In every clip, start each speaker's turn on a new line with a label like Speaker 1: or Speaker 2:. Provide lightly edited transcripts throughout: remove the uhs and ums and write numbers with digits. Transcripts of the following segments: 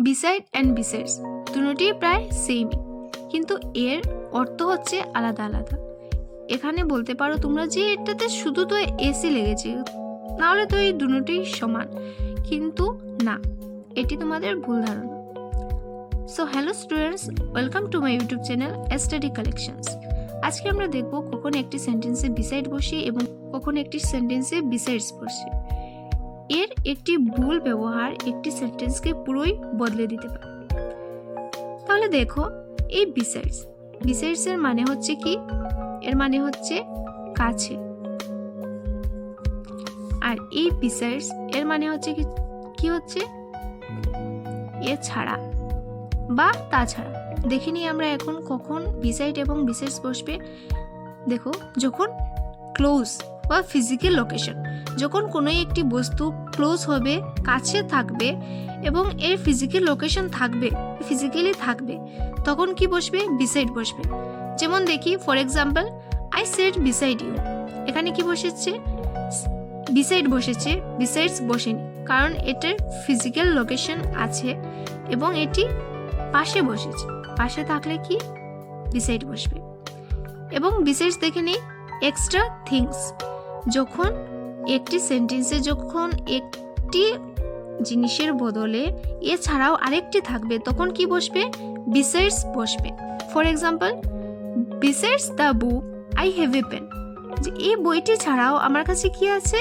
Speaker 1: Beside and besides দুটোই প্রায় সেমই, কিন্তু এর অর্থ হচ্ছে আলাদা আলাদা। এখানে বলতে পারো তোমরা যে এটাতে শুধু তো এসি লেগেছে, নাহলে তো এই দুটোই সমান, কিন্তু না, এটি তোমাদের ভুল ধারণা। So hello students, welcome to my YouTube channel study collections. আজকে আমরা দেখব কখন একটি সেন্টেন্সে বিসাইড বসে এবং কখন একটি সেন্টেন্সে বিসাইডস বসে। এর একটি ভুল ব্যবহার একটি সেন্টেন্সকে পুরোই বদলে দিতে পারে। তাহলে দেখো, এই বিসাইডস এর মানে হচ্ছে কি? এর মানে হচ্ছে কাছে। আর এই বিসাইডস এর মানে হচ্ছে কি হচ্ছে এছাড়া বা তাছাড়া। দেখে নিই আমরা এখন কখন বিসাইড এবং বিসাইডস বসবে। দেখো, যখন ক্লোজ বা ফিজিক্যাল লোকেশন, যখন কোনো একটি বস্তু ক্লোজ হবে, কাছে থাকবে এবং এর ফিজিক্যাল লোকেশন থাকবে, ফিজিক্যালি থাকবে, তখন কি বসবে? বিসাইড বসবে। যেমন দেখি, for example, I set beside you. এখানে কি বসেছে? বিসাইড বসেছে, বিসাইডস বসেনি, কারণ এটার ফিজিক্যাল লোকেশন আছে এবং এটি পাশে বসেছে। পাশে থাকলে কি? বিসাইড বসবে। এবং বিসাইডস দেখে নেই, এক্সট্রা থিংস। যখন একটি সেন্টেন্সে যখন একটি জিনিসের বদলে এছাড়াও আরেকটি থাকবে, তখন কি বসবে? বিসাইডস বসবে। For example, besides the book I have a pen. যে এই বইটি ছাড়াও আমার কাছে কি আছে?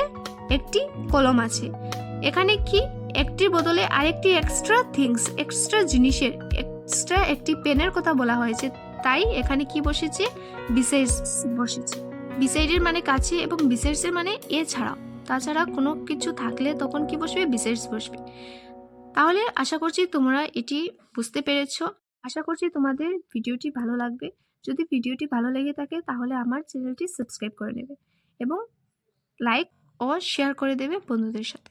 Speaker 1: একটি কলম আছে। এখানে কি? একটির বদলে আরেকটি এক্সট্রা থিংস, এক্সট্রা জিনিসের, এক্সট্রা একটি পেনের কথা বলা হয়েছে, তাই এখানে কি বসেছে? বিসাইডস বসেছে। বিসাইডের মানে কাছে এবং বিসাইডসের মানে এছাড়াও, তাছাড়া কোনো কিছু থাকলে তখন কি বসবে? বিসাইডস বসবে। তাহলে আশা করছি তোমরা এটি বুঝতে পেরেছো। আশা করছি তোমাদের ভিডিওটি ভালো লাগবে। যদি ভিডিওটি ভালো লেগে থাকে তাহলে আমার চ্যানেলটি সাবস্ক্রাইব করে নেবে এবং লাইক ও শেয়ার করে দেবে বন্ধুদের সাথে।